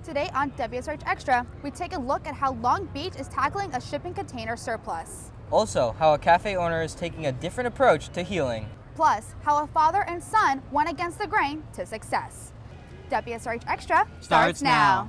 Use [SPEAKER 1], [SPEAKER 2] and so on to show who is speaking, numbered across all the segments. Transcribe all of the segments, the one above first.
[SPEAKER 1] Today on WSRH Extra, we take a look at how Long Beach is tackling a shipping container surplus.
[SPEAKER 2] Also, how a cafe owner is taking a different approach to healing.
[SPEAKER 1] Plus, how a father and son went against the grain to success. WSRH Extra starts now.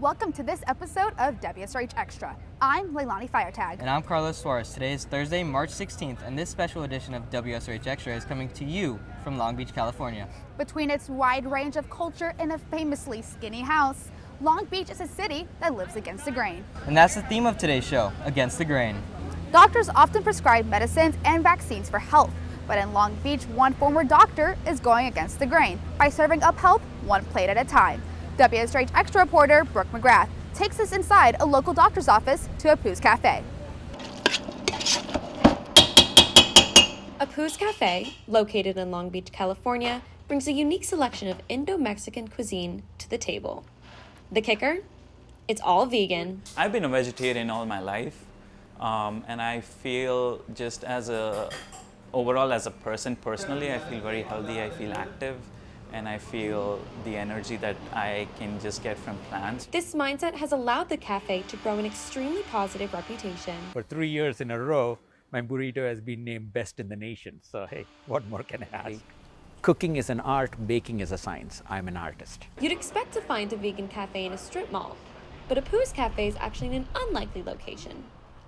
[SPEAKER 1] Welcome to this episode of WSRH Extra. I'm Leilani Firetag.
[SPEAKER 2] And I'm Carlos Suarez. Today is Thursday, March 16th, and this special edition of WSRH Extra is coming to you from Long Beach, California.
[SPEAKER 1] Between its wide range of culture and a famously skinny house, Long Beach is a city that lives against the grain.
[SPEAKER 2] And that's the theme of today's show, Against the Grain. Doctors
[SPEAKER 1] often prescribe medicines and vaccines for health, but in Long Beach, one former doctor is going against the grain by serving up health one plate at a time. WSRH Extra reporter Brooke McGrath takes us inside a local doctor's office to 8's Cafe.
[SPEAKER 3] 8's Cafe, located in Long Beach, California, brings a unique selection of Indo-Mexican cuisine to the table. The kicker? It's all vegan.
[SPEAKER 4] I've been a vegetarian all my life, and I feel just overall as a person personally, I feel very healthy, I feel active, and I feel the energy that I can just get from plants.
[SPEAKER 3] This mindset has allowed the cafe to grow an extremely positive reputation.
[SPEAKER 5] For 3 years in a row, my burrito has been named best in the nation. So hey, what more can I ask? Cooking is an art, baking is a science. I'm an artist.
[SPEAKER 3] You'd expect to find a vegan cafe in a strip mall, but 8's Cafe is actually in an unlikely location,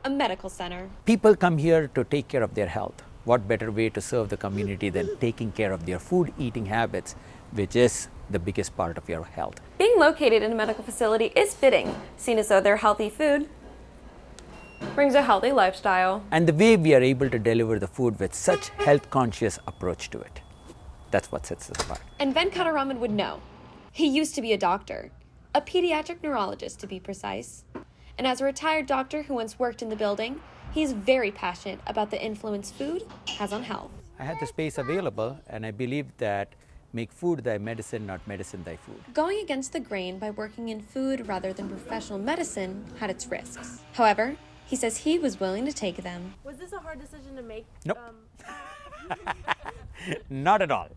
[SPEAKER 3] a medical center.
[SPEAKER 5] People come here to take care of their health. What better way to serve the community than taking care of their food eating habits, which is the biggest part of your health.
[SPEAKER 3] Being located in a medical facility is fitting, seen as though their healthy food brings a healthy lifestyle.
[SPEAKER 5] And the way we are able to deliver the food with such health-conscious approach to it, that's what sets us apart.
[SPEAKER 3] And Venkataraman would know. He used to be a doctor, a pediatric neurologist to be precise. And as a retired doctor who once worked in the building, he's very passionate about the influence food has on health.
[SPEAKER 5] I had the space available, and I believe that make food thy medicine, not medicine thy food.
[SPEAKER 3] Going against the grain by working in food rather than professional medicine had its risks. However, he says he was willing to take them.
[SPEAKER 6] Was this a hard decision to make?
[SPEAKER 5] Nope. Not at all.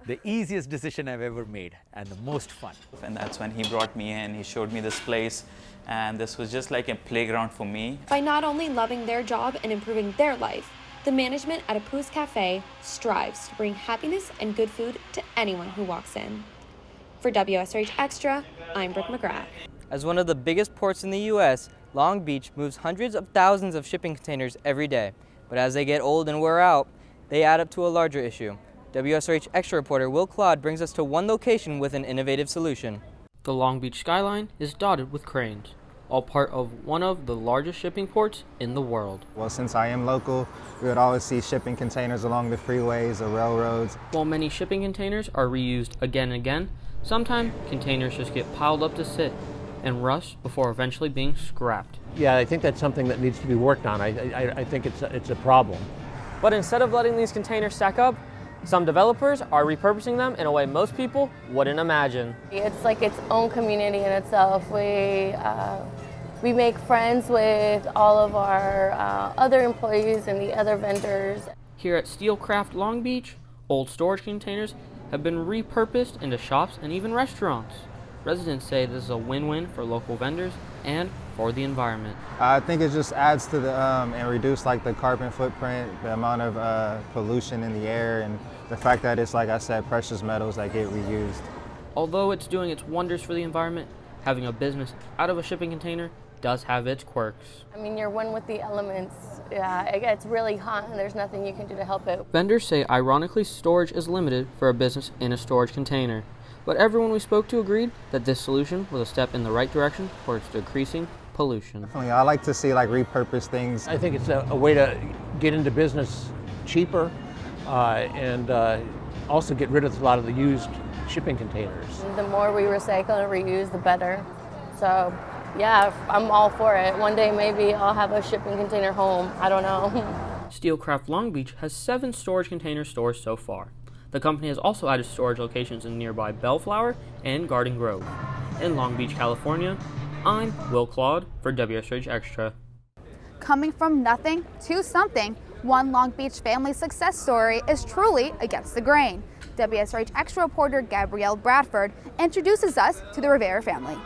[SPEAKER 5] The easiest decision I've ever made and the most fun.
[SPEAKER 4] And that's when he brought me in, he showed me this place, and this was just like a playground for me.
[SPEAKER 3] By not only loving their job and improving their life, the management at 8's Cafe strives to bring happiness and good food to anyone who walks in. For WSRH Extra, I'm Brooke McGrath.
[SPEAKER 2] As one of the biggest ports in the U.S., Long Beach moves hundreds of thousands of shipping containers every day. But as they get old and wear out, they add up to a larger issue. WSRH Extra reporter Will Claude brings us to one location with an innovative solution.
[SPEAKER 7] The Long Beach skyline is dotted with cranes, all part of one of the largest shipping ports in the world.
[SPEAKER 8] Well, since I am local, we would always see shipping containers along the freeways or railroads.
[SPEAKER 7] While many shipping containers are reused again and again, sometimes containers just get piled up to sit and rust before eventually being scrapped.
[SPEAKER 9] Yeah, I think that's something that needs to be worked on. I think it's a problem.
[SPEAKER 10] But instead of letting these containers stack up, some developers are repurposing them in a way most people wouldn't imagine.
[SPEAKER 6] It's like its own community in itself. We make friends with all of our other employees and the other vendors.
[SPEAKER 7] Here at Steelcraft Long Beach, old storage containers have been repurposed into shops and even restaurants. Residents say this is a win-win for local vendors and for the environment.
[SPEAKER 8] I think it just adds to the and reduce like the carbon footprint, the amount of pollution in the air, and the fact that it's, like I said, precious metals that get reused.
[SPEAKER 7] Although it's doing its wonders for the environment, having a business out of a shipping container does have its quirks.
[SPEAKER 6] I mean, you're one with the elements. Yeah, it gets really hot and there's nothing you can do to help it.
[SPEAKER 7] Vendors say ironically storage is limited for a business in a storage container. But everyone we spoke to agreed that this solution was a step in the right direction towards decreasing pollution.
[SPEAKER 8] Definitely, I like to see like repurpose things.
[SPEAKER 9] I think it's a way to get into business cheaper and also get rid of a lot of the used shipping containers.
[SPEAKER 6] The more we recycle and reuse, the better. So Yeah, I'm all for it. One day maybe I'll have a shipping container home. I don't know.
[SPEAKER 7] Steelcraft Long Beach has 7 storage container stores so far. The company has also added storage locations in nearby Bellflower and Garden Grove. In Long Beach, California, I'm Will Claude for WSRH Extra.
[SPEAKER 1] Coming from nothing to something, one Long Beach family success story is truly against the grain. WSRH Extra reporter Gabrielle Bradford introduces us to the Rivera family.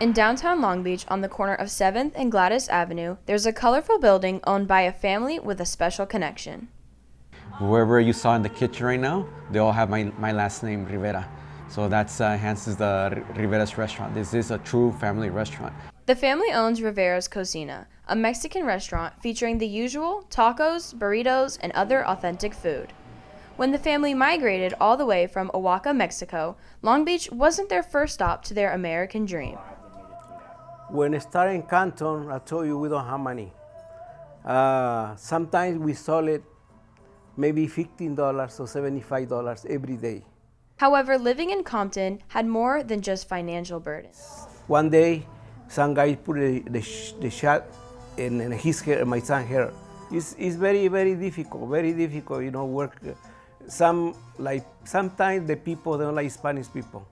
[SPEAKER 11] In downtown Long Beach, on the corner of 7th and Gladys Avenue, there's a colorful building owned by a family with a special connection.
[SPEAKER 12] Whoever you saw in the kitchen right now, they all have my last name, Rivera. So that's enhances the Rivera's restaurant. This is a true family restaurant.
[SPEAKER 11] The family owns Rivera's Cocina, a Mexican restaurant featuring the usual tacos, burritos, and other authentic food. When the family migrated all the way from Oaxaca, Mexico, Long Beach wasn't their first stop to their American dream.
[SPEAKER 13] When I started in Canton, I told you we don't have money. Sometimes we sold it maybe $15 or $75 every day.
[SPEAKER 11] However, living in Compton had more than just financial burdens.
[SPEAKER 13] One day, some guy put the shot in his hair, my son's hair. It's very, very difficult, work. Sometimes the people don't like Spanish people.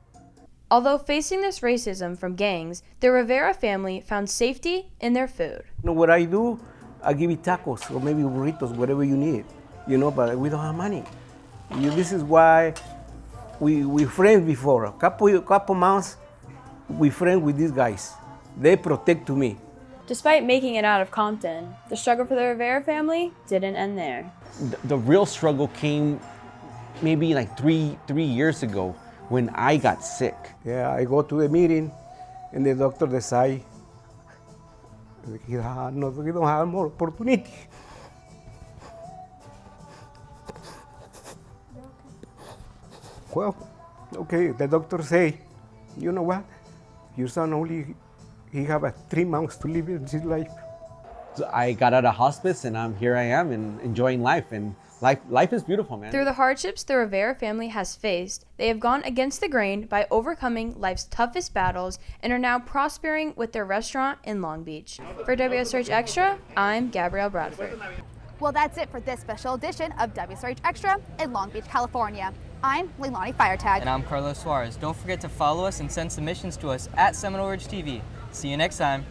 [SPEAKER 11] Although facing this racism from gangs, the Rivera family found safety in their food.
[SPEAKER 13] What I do, I give you tacos or maybe burritos, whatever you need, but we don't have money. This is why we friends before. A couple months, we friends with these guys. They protect me.
[SPEAKER 14] Despite making it out of Compton, the struggle for the Rivera family didn't end there.
[SPEAKER 12] The real struggle came maybe like three years ago when I got sick.
[SPEAKER 13] Yeah, I go to a meeting and the doctor decide we don't have more opportunity. Well, okay, the doctor say, you know what? Your son he have 3 months to live in his life.
[SPEAKER 12] So I got out of hospice and here I am and enjoying life. And life is beautiful, man.
[SPEAKER 11] Through the hardships the Rivera family has faced, they have gone against the grain by overcoming life's toughest battles and are now prospering with their restaurant in Long Beach. For WSRH Extra, I'm Gabrielle Bradford.
[SPEAKER 1] Well, that's it for this special edition of WSRH Extra in Long Beach, California. I'm Leilani Firetag.
[SPEAKER 2] And I'm Carlos Suarez. Don't forget to follow us and send submissions to us at Seminole Ridge TV. See you next time.